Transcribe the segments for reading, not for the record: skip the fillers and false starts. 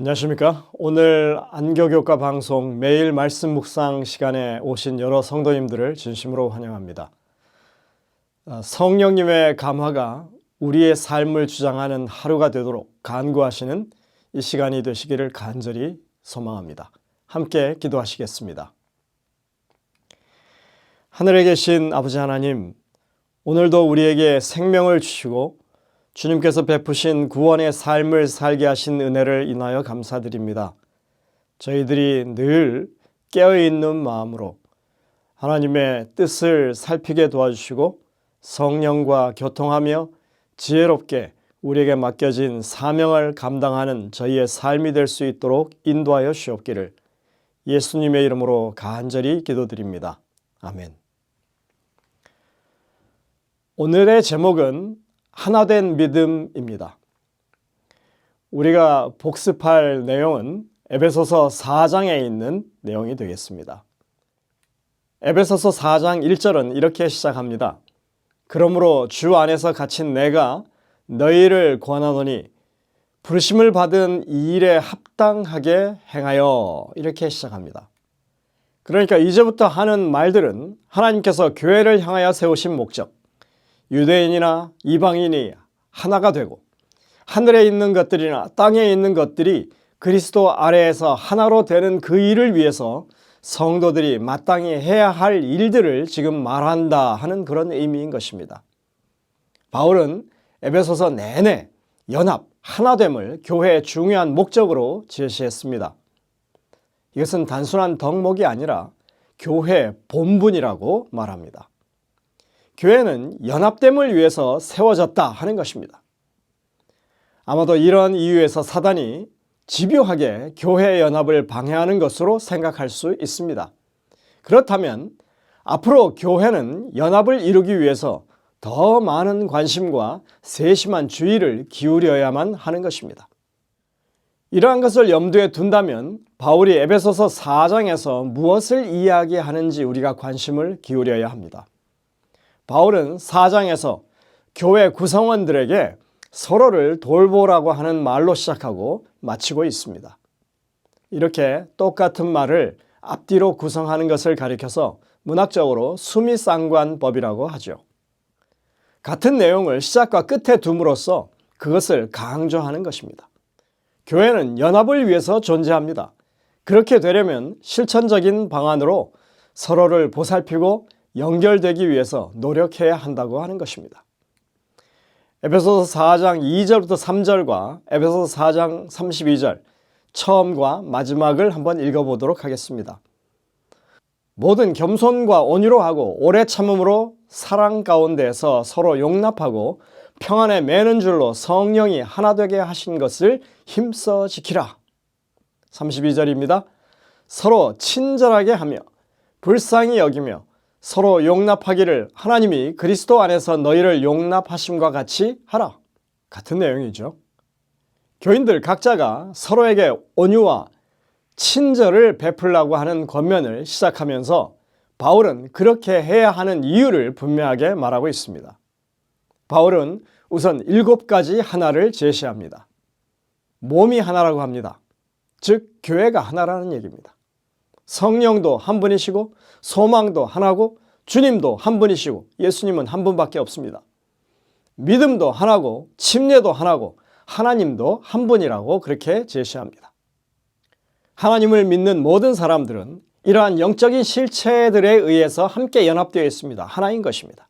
안녕하십니까? 오늘 안교교과 방송 매일 말씀 묵상 시간에 오신 여러 성도님들을 진심으로 환영합니다. 성령님의 감화가 우리의 삶을 주장하는 하루가 되도록 간구하시는 이 시간이 되시기를 간절히 소망합니다. 함께 기도하시겠습니다. 하늘에 계신 아버지 하나님, 오늘도 우리에게 생명을 주시고 주님께서 베푸신 구원의 삶을 살게 하신 은혜를 인하여 감사드립니다. 저희들이 늘 깨어있는 마음으로 하나님의 뜻을 살피게 도와주시고 성령과 교통하며 지혜롭게 우리에게 맡겨진 사명을 감당하는 저희의 삶이 될 수 있도록 인도하여 주옵기를 예수님의 이름으로 간절히 기도드립니다. 아멘. 오늘의 제목은 하나된 믿음입니다. 우리가 복습할 내용은 에베소서 4장에 있는 내용이 되겠습니다. 에베소서 4장 1절은 이렇게 시작합니다. 그러므로 주 안에서 갇힌 내가 너희를 권하노니 부르심을 받은 이 일에 합당하게 행하여, 이렇게 시작합니다. 그러니까 이제부터 하는 말들은 하나님께서 교회를 향하여 세우신 목적, 유대인이나 이방인이 하나가 되고 하늘에 있는 것들이나 땅에 있는 것들이 그리스도 아래에서 하나로 되는 그 일을 위해서 성도들이 마땅히 해야 할 일들을 지금 말한다 하는 그런 의미인 것입니다. 바울은 에베소서 내내 연합, 하나됨을 교회의 중요한 목적으로 제시했습니다. 이것은 단순한 덕목이 아니라 교회의 본분이라고 말합니다. 교회는 연합됨을 위해서 세워졌다 하는 것입니다. 아마도 이런 이유에서 사단이 집요하게 교회의 연합을 방해하는 것으로 생각할 수 있습니다. 그렇다면 앞으로 교회는 연합을 이루기 위해서 더 많은 관심과 세심한 주의를 기울여야만 하는 것입니다. 이러한 것을 염두에 둔다면 바울이 에베소서 4장에서 무엇을 이야기하는지 우리가 관심을 기울여야 합니다. 바울은 4장에서 교회 구성원들에게 서로를 돌보라고 하는 말로 시작하고 마치고 있습니다. 이렇게 똑같은 말을 앞뒤로 구성하는 것을 가리켜서 문학적으로 수미상관법이라고 하죠. 같은 내용을 시작과 끝에 둠으로써 그것을 강조하는 것입니다. 교회는 연합을 위해서 존재합니다. 그렇게 되려면 실천적인 방안으로 서로를 보살피고 연결되기 위해서 노력해야 한다고 하는 것입니다. 에베소서 4장 2절부터 3절과 에베소서 4장 32절 처음과 마지막을 한번 읽어보도록 하겠습니다. 모든 겸손과 온유로 하고 오래 참음으로 사랑 가운데서 서로 용납하고 평안에 매는 줄로 성령이 하나 되게 하신 것을 힘써 지키라. 32절입니다. 서로 친절하게 하며 불쌍히 여기며 서로 용납하기를 하나님이 그리스도 안에서 너희를 용납하심과 같이 하라. 같은 내용이죠. 교인들 각자가 서로에게 온유와 친절을 베풀라고 하는 권면을 시작하면서 바울은 그렇게 해야 하는 이유를 분명하게 말하고 있습니다. 바울은 우선 7가지 하나를 제시합니다. 몸이 하나라고 합니다. 즉 교회가 하나라는 얘기입니다. 성령도 한 분이시고 소망도 하나고 주님도 한 분이시고 예수님은 한 분밖에 없습니다. 믿음도 하나고 침례도 하나고 하나님도 한 분이라고 그렇게 제시합니다. 하나님을 믿는 모든 사람들은 이러한 영적인 실체들에 의해서 함께 연합되어 있습니다. 하나인 것입니다.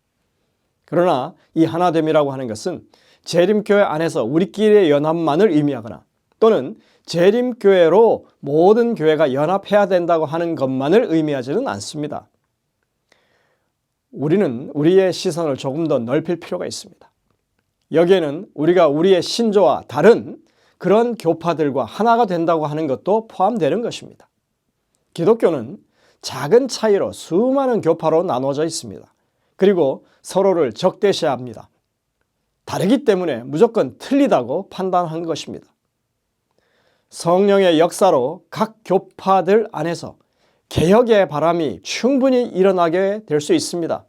그러나 이 하나됨이라고 하는 것은 재림교회 안에서 우리끼리의 연합만을 의미하거나 또는 재림교회로 모든 교회가 연합해야 된다고 하는 것만을 의미하지는 않습니다. 우리는 우리의 시선을 조금 더 넓힐 필요가 있습니다. 여기에는 우리가 우리의 신조와 다른 그런 교파들과 하나가 된다고 하는 것도 포함되는 것입니다. 기독교는 작은 차이로 수많은 교파로 나눠져 있습니다. 그리고 서로를 적대시합니다. 다르기 때문에 무조건 틀리다고 판단한 것입니다. 성령의 역사로 각 교파들 안에서 개혁의 바람이 충분히 일어나게 될 수 있습니다.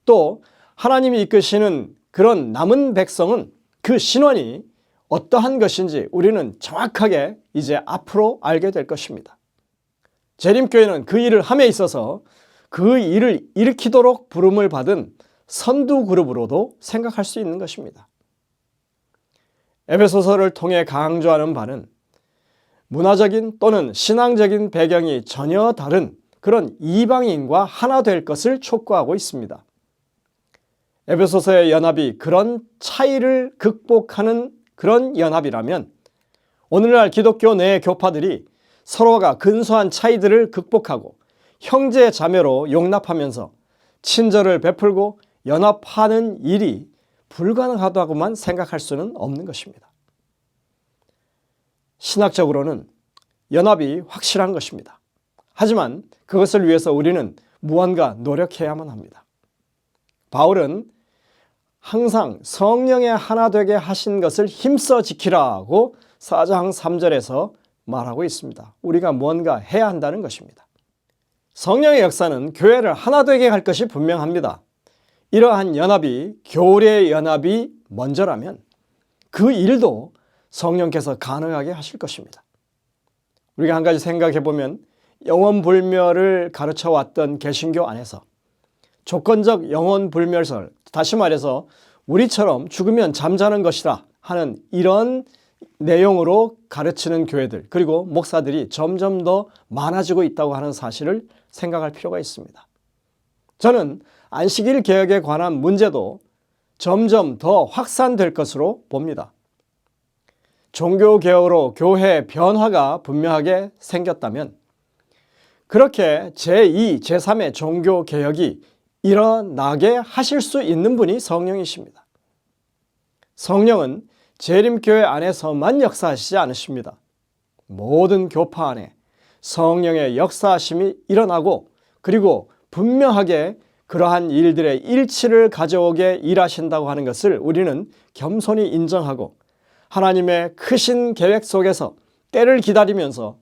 또 하나님이 이끄시는 그런 남은 백성은 그 신원이 어떠한 것인지 우리는 정확하게 이제 앞으로 알게 될 것입니다. 재림교회는 그 일을 함에 있어서 그 일을 일으키도록 부름을 받은 선두 그룹으로도 생각할 수 있는 것입니다. 에베소서를 통해 강조하는 바는 문화적인 또는 신앙적인 배경이 전혀 다른 그런 이방인과 하나 될 것을 촉구하고 있습니다. 에베소서의 연합이 그런 차이를 극복하는 그런 연합이라면 오늘날 기독교 내 교파들이 서로가 근소한 차이들을 극복하고 형제 자매로 용납하면서 친절을 베풀고 연합하는 일이 불가능하다고만 생각할 수는 없는 것입니다. 신학적으로는 연합이 확실한 것입니다. 하지만 그것을 위해서 우리는 무언가 노력해야만 합니다. 바울은 항상 성령의 하나 되게 하신 것을 힘써 지키라고 4장 3절에서 말하고 있습니다. 우리가 무언가 해야 한다는 것입니다. 성령의 역사는 교회를 하나 되게 할 것이 분명합니다. 이러한 연합이 교회의 연합이 먼저라면 그 일도 성령께서 가능하게 하실 것입니다. 우리가 한 가지 생각해 보면 영원불멸을 가르쳐 왔던 개신교 안에서 조건적 영원불멸설, 다시 말해서 우리처럼 죽으면 잠자는 것이다 하는 이런 내용으로 가르치는 교회들, 그리고 목사들이 점점 더 많아지고 있다고 하는 사실을 생각할 필요가 있습니다. 저는 안식일 개혁에 관한 문제도 점점 더 확산될 것으로 봅니다. 종교개혁으로 교회 변화가 분명하게 생겼다면 그렇게 제2, 제3의 종교개혁이 일어나게 하실 수 있는 분이 성령이십니다. 성령은 재림교회 안에서만 역사하시지 않으십니다. 모든 교파 안에 성령의 역사하심이 일어나고 그리고 분명하게 그러한 일들의 일치를 가져오게 일하신다고 하는 것을 우리는 겸손히 인정하고 하나님의 크신 계획 속에서 때를 기다리면서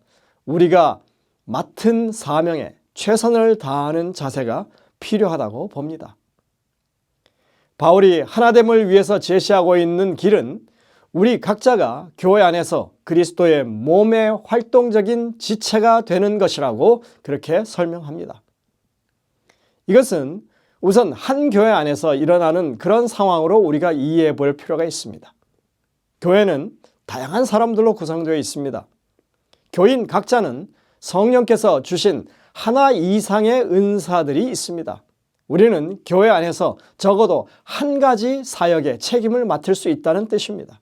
우리가 맡은 사명에 최선을 다하는 자세가 필요하다고 봅니다. 바울이 하나됨을 위해서 제시하고 있는 길은 우리 각자가 교회 안에서 그리스도의 몸의 활동적인 지체가 되는 것이라고 그렇게 설명합니다. 이것은 우선 한 교회 안에서 일어나는 그런 상황으로 우리가 이해해 볼 필요가 있습니다. 교회는 다양한 사람들로 구성되어 있습니다. 교인 각자는 성령께서 주신 하나 이상의 은사들이 있습니다. 우리는 교회 안에서 적어도 한 가지 사역에 책임을 맡을 수 있다는 뜻입니다.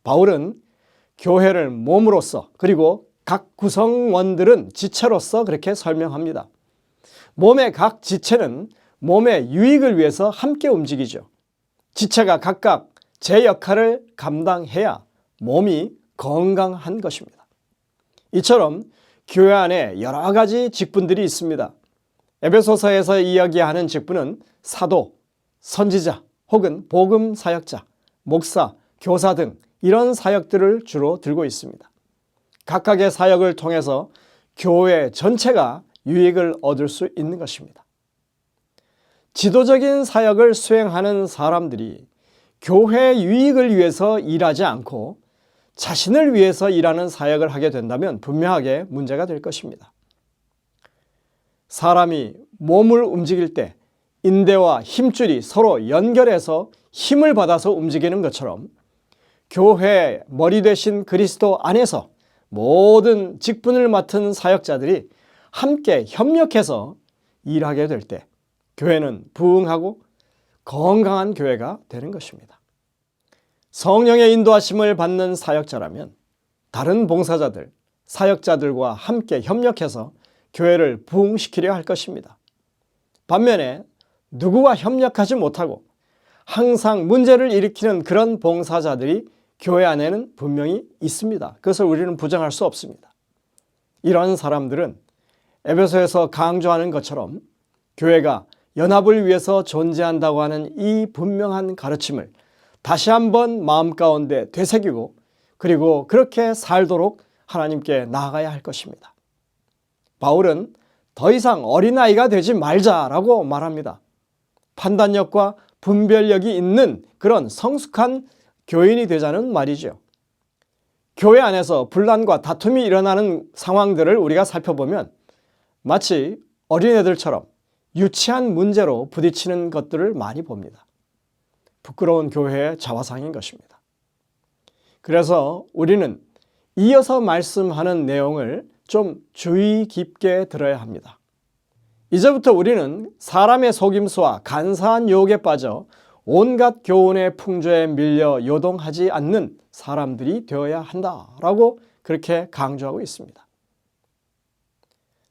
바울은 교회를 몸으로써 그리고 각 구성원들은 지체로서 그렇게 설명합니다. 몸의 각 지체는 몸의 유익을 위해서 함께 움직이죠. 지체가 각각 제 역할을 감당해야 몸이 건강한 것입니다. 이처럼 교회 안에 여러 가지 직분들이 있습니다. 에베소서에서 이야기하는 직분은 사도, 선지자 혹은 복음 사역자, 목사, 교사 등 이런 사역들을 주로 들고 있습니다. 각각의 사역을 통해서 교회 전체가 유익을 얻을 수 있는 것입니다. 지도적인 사역을 수행하는 사람들이 교회 유익을 위해서 일하지 않고 자신을 위해서 일하는 사역을 하게 된다면 분명하게 문제가 될 것입니다. 사람이 몸을 움직일 때 인대와 힘줄이 서로 연결해서 힘을 받아서 움직이는 것처럼 교회의 머리 되신 그리스도 안에서 모든 직분을 맡은 사역자들이 함께 협력해서 일하게 될 때 교회는 부흥하고 건강한 교회가 되는 것입니다. 성령의 인도하심을 받는 사역자라면 다른 봉사자들, 사역자들과 함께 협력해서 교회를 부흥시키려 할 것입니다. 반면에 누구와 협력하지 못하고 항상 문제를 일으키는 그런 봉사자들이 교회 안에는 분명히 있습니다. 그것을 우리는 부정할 수 없습니다. 이런 사람들은 에베소에서 강조하는 것처럼 교회가 연합을 위해서 존재한다고 하는 이 분명한 가르침을 다시 한번 마음 가운데 되새기고 그리고 그렇게 살도록 하나님께 나아가야 할 것입니다. 바울은 더 이상 어린아이가 되지 말자라고 말합니다. 판단력과 분별력이 있는 그런 성숙한 교인이 되자는 말이죠. 교회 안에서 분란과 다툼이 일어나는 상황들을 우리가 살펴보면 마치 어린애들처럼 유치한 문제로 부딪히는 것들을 많이 봅니다. 부끄러운 교회의 자화상인 것입니다. 그래서 우리는 이어서 말씀하는 내용을 좀 주의 깊게 들어야 합니다. 이제부터 우리는 사람의 속임수와 간사한 유혹에 빠져 온갖 교훈의 풍조에 밀려 요동하지 않는 사람들이 되어야 한다라고 그렇게 강조하고 있습니다.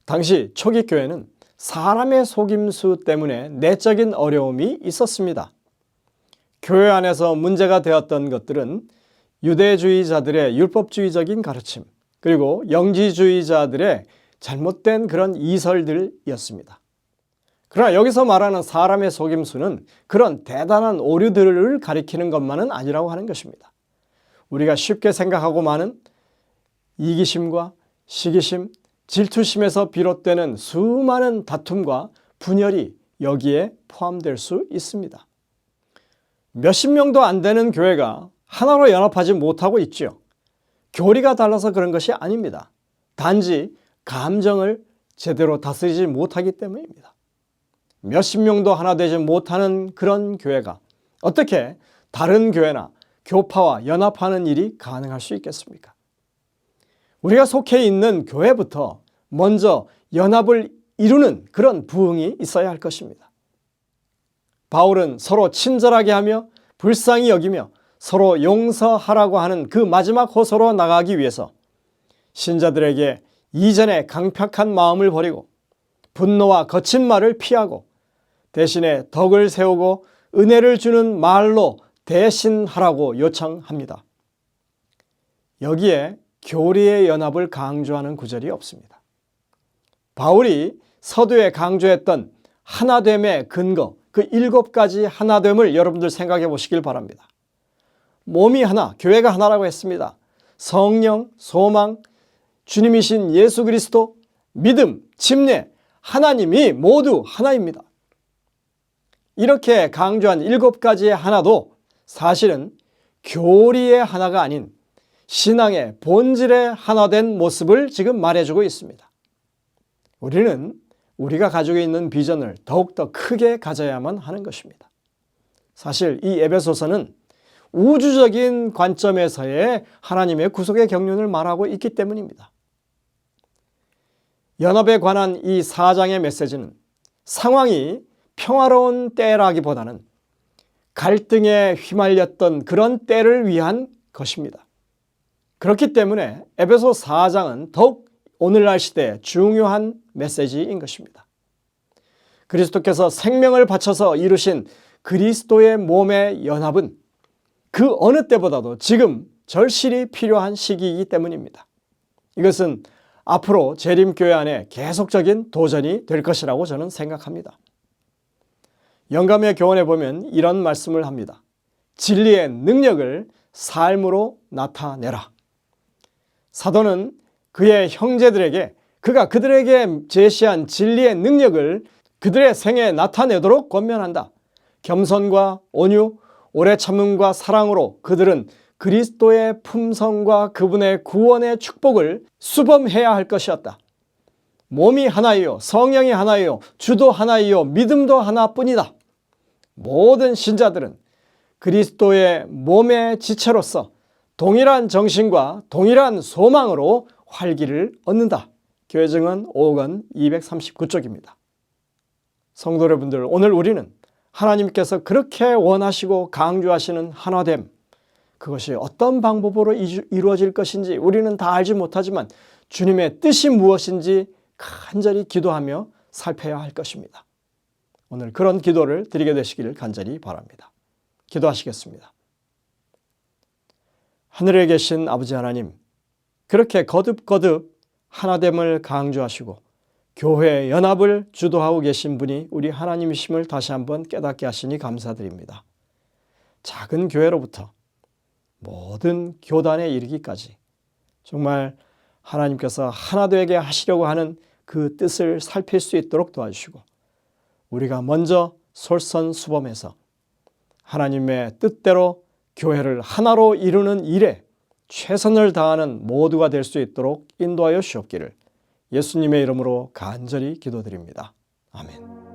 당시 초기 교회는 사람의 속임수 때문에 내적인 어려움이 있었습니다. 교회 안에서 문제가 되었던 것들은 유대주의자들의 율법주의적인 가르침, 그리고 영지주의자들의 잘못된 그런 이설들이었습니다. 그러나 여기서 말하는 사람의 속임수는 그런 대단한 오류들을 가리키는 것만은 아니라고 하는 것입니다. 우리가 쉽게 생각하고 많은 이기심과 시기심, 질투심에서 비롯되는 수많은 다툼과 분열이 여기에 포함될 수 있습니다. 몇십 명도 안 되는 교회가 하나로 연합하지 못하고 있죠. 교리가 달라서 그런 것이 아닙니다. 단지 감정을 제대로 다스리지 못하기 때문입니다. 몇십 명도 하나 되지 못하는 그런 교회가 어떻게 다른 교회나 교파와 연합하는 일이 가능할 수 있겠습니까? 우리가 속해 있는 교회부터 먼저 연합을 이루는 그런 부흥이 있어야 할 것입니다. 바울은 서로 친절하게 하며 불쌍히 여기며 서로 용서하라고 하는 그 마지막 호소로 나가기 위해서 신자들에게 이전의 강팍한 마음을 버리고 분노와 거친 말을 피하고 대신에 덕을 세우고 은혜를 주는 말로 대신하라고 요청합니다. 여기에 교리의 연합을 강조하는 구절이 없습니다. 바울이 서두에 강조했던 하나됨의 근거, 그 7가지 하나됨을 여러분들 생각해 보시길 바랍니다. 몸이 하나, 교회가 하나라고 했습니다. 성령, 소망, 주님이신 예수 그리스도, 믿음, 침례, 하나님이 모두 하나입니다. 이렇게 강조한 7가지의 하나도 사실은 교리의 하나가 아닌 신앙의 본질의 하나된 모습을 지금 말해주고 있습니다. 우리는 우리가 가지고 있는 비전을 더욱더 크게 가져야만 하는 것입니다. 사실 이 에베소서는 우주적인 관점에서의 하나님의 구속의 경륜을 말하고 있기 때문입니다. 연합에 관한 이 4장의 메시지는 상황이 평화로운 때라기보다는 갈등에 휘말렸던 그런 때를 위한 것입니다. 그렇기 때문에 에베소 4장은 더욱 오늘날 시대에 중요한 메시지인 것입니다. 그리스도께서 생명을 바쳐서 이루신 그리스도의 몸의 연합은 그 어느 때보다도 지금 절실히 필요한 시기이기 때문입니다. 이것은 앞으로 재림교회 안에 계속적인 도전이 될 것이라고 저는 생각합니다. 영감의 교훈에 보면 이런 말씀을 합니다. 진리의 능력을 삶으로 나타내라. 사도는 그의 형제들에게 그가 그들에게 제시한 진리의 능력을 그들의 생애에 나타내도록 권면한다. 겸손과 온유, 오래 참음과 사랑으로 그들은 그리스도의 품성과 그분의 구원의 축복을 수범해야 할 것이었다. 몸이 하나이요, 성령이 하나이요, 주도 하나이요, 믿음도 하나뿐이다. 모든 신자들은 그리스도의 몸의 지체로서 동일한 정신과 동일한 소망으로 활기를 얻는다. 교회증언 5권 239쪽입니다. 성도 여러분들, 오늘 우리는 하나님께서 그렇게 원하시고 강조하시는 하나됨, 그것이 어떤 방법으로 이루어질 것인지 우리는 다 알지 못하지만 주님의 뜻이 무엇인지 간절히 기도하며 살펴야 할 것입니다. 오늘 그런 기도를 드리게 되시기를 간절히 바랍니다. 기도하시겠습니다. 하늘에 계신 아버지 하나님, 그렇게 거듭거듭 하나됨을 강조하시고 교회 연합을 주도하고 계신 분이 우리 하나님이심을 다시 한번 깨닫게 하시니 감사드립니다. 작은 교회로부터 모든 교단에 이르기까지 정말 하나님께서 하나 되게 하시려고 하는 그 뜻을 살필 수 있도록 도와주시고 우리가 먼저 솔선수범해서 하나님의 뜻대로 교회를 하나로 이루는 일에 최선을 다하는 모두가 될 수 있도록 인도하여 주옵기를 예수님의 이름으로 간절히 기도드립니다. 아멘.